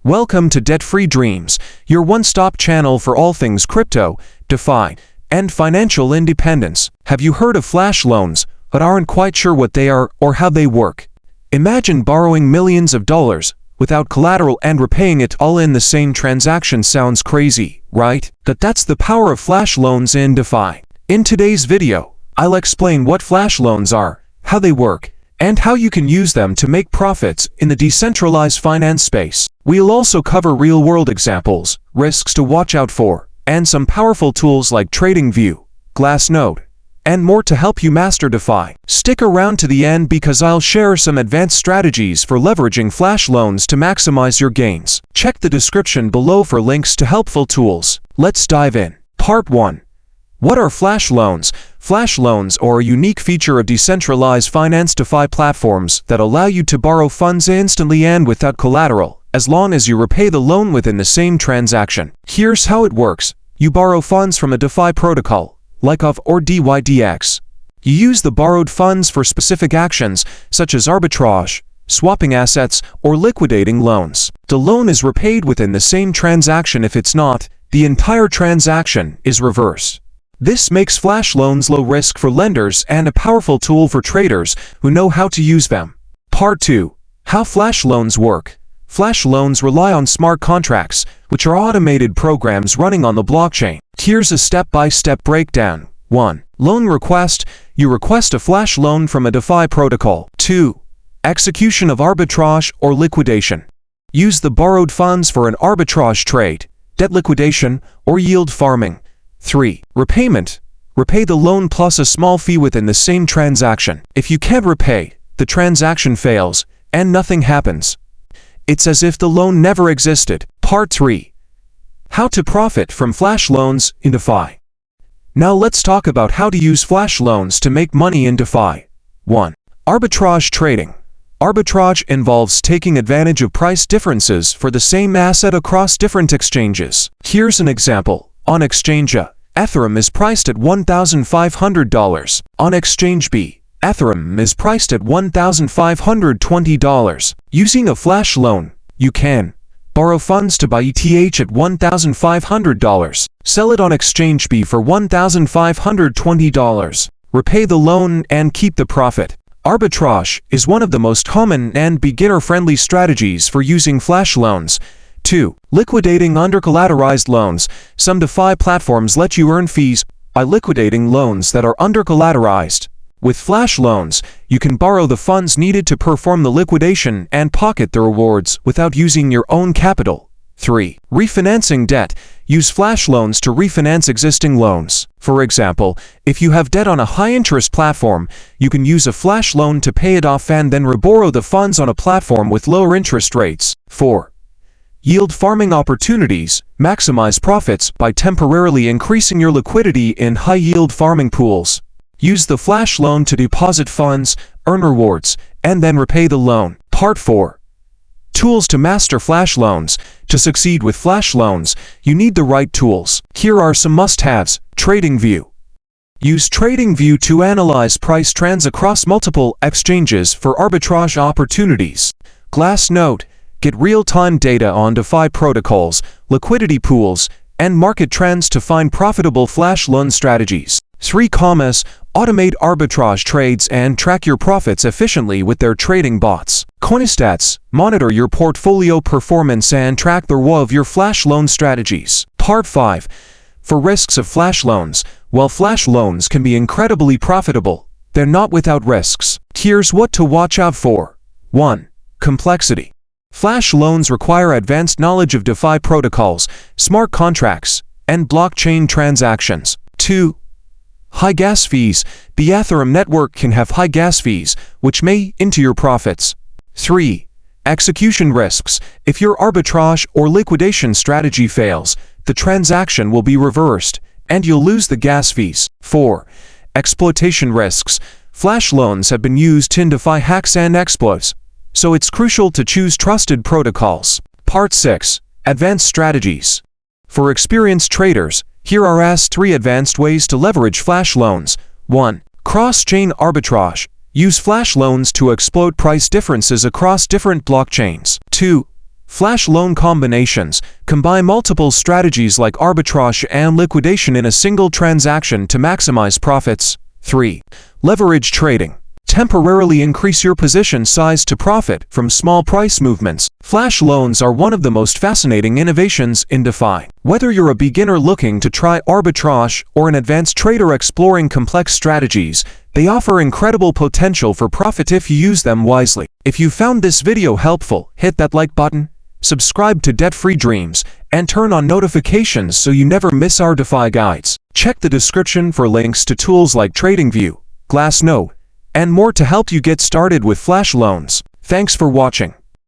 Welcome to Debt-Free Dreams, your one-stop channel for all things crypto, DeFi, and financial independence. Have you heard of flash loans, but aren't quite sure what they are or how they work? Imagine borrowing millions of dollars without collateral and repaying it all in the same transaction. Sounds crazy, right? But that's the power of flash loans in DeFi. In today's video, I'll explain what flash loans are, how they work, and how you can use them to make profits in the decentralized finance space. We'll also cover real-world examples, risks to watch out for, and some powerful tools like TradingView, Glassnode, and more to help you master DeFi. Stick around to the end because I'll share some advanced strategies for leveraging flash loans to maximize your gains. Check the description below for links to helpful tools. Let's dive in. Part 1. What are flash loans? Flash loans are a unique feature of decentralized finance DeFi platforms that allow you to borrow funds instantly and without collateral, as long as you repay the loan within the same transaction. Here's how it works. You borrow funds from a DeFi protocol, like OFF or DYDX. You use the borrowed funds for specific actions, such as arbitrage, swapping assets, or liquidating loans. The loan is repaid within the same transaction. If it's not, the entire transaction is reversed. This makes flash loans low risk for lenders and a powerful tool for traders who know how to use them. Part 2. How flash loans work. Flash loans rely on smart contracts, which are automated programs running on the blockchain. Here's a step-by-step breakdown. 1. Loan request. You request a flash loan from a DeFi protocol. 2. Execution of arbitrage or liquidation. Use the borrowed funds for an arbitrage trade, debt liquidation, or yield farming. 3. Repayment. Repay the loan plus a small fee within the same transaction. If you can't repay, the transaction fails, and nothing happens. It's as if the loan never existed. Part 3. How to profit from flash loans in DeFi. Now let's talk about how to use flash loans to make money in DeFi. 1. Arbitrage trading. Arbitrage involves taking advantage of price differences for the same asset across different exchanges. Here's an example. On exchange A, Ethereum is priced at $1,500. On exchange B, Ethereum is priced at $1,520. Using a flash loan, you can borrow funds to buy ETH at $1,500, sell it on exchange B for $1,520, repay the loan and keep the profit. Arbitrage is one of the most common and beginner-friendly strategies for using flash loans. 2. Liquidating under-collateralized loans. Some DeFi platforms let you earn fees by liquidating loans that are under-collateralized. With flash loans, you can borrow the funds needed to perform the liquidation and pocket the rewards without using your own capital. 3. Refinancing debt. Use flash loans to refinance existing loans. For example, if you have debt on a high-interest platform, you can use a flash loan to pay it off and then reborrow the funds on a platform with lower interest rates. 4. Yield farming opportunities. Maximize profits by temporarily increasing your liquidity in high-yield farming pools. Use the flash loan to deposit funds, earn rewards, and then repay the loan. Part 4. Tools to master flash loans. To succeed with flash loans, you need the right tools. Here are some must-haves. TradingView. Use TradingView to analyze price trends across multiple exchanges for arbitrage opportunities. Glassnode. Get real-time data on DeFi protocols, liquidity pools, and market trends to find profitable flash loan strategies. 3. Automate arbitrage trades and track your profits efficiently with their trading bots. Coinstats. Monitor your portfolio performance and track the ROI of your flash loan strategies. Part 5. For risks of flash loans. While flash loans can be incredibly profitable, they're not without risks. Here's what to watch out for. 1. Complexity. Flash loans require advanced knowledge of DeFi protocols, smart contracts, and blockchain transactions. 2. High gas fees. The Ethereum network can have high gas fees, which may eat into your profits. 3. Execution risks. If your arbitrage or liquidation strategy fails, the transaction will be reversed, and you'll lose the gas fees. 4. Exploitation risks. Flash loans have been used in DeFi hacks and exploits, so it's crucial to choose trusted protocols. Part 6. Advanced strategies. For experienced traders, here are 3 advanced ways to leverage flash loans. 1. Cross-chain arbitrage. Use flash loans to exploit price differences across different blockchains. 2. Flash loan combinations combine multiple strategies like arbitrage and liquidation in a single transaction to maximize profits. 3. Leverage trading. Temporarily increase your position size to profit from small price movements. Flash loans are one of the most fascinating innovations in DeFi. Whether you're a beginner looking to try arbitrage or an advanced trader exploring complex strategies, they offer incredible potential for profit if you use them wisely. If you found this video helpful, hit that like button, subscribe to Debt-Free Dreams, and turn on notifications so you never miss our DeFi guides. Check the description for links to tools like TradingView, Glassnode, and more to help you get started with Flash loans. Thanks for watching.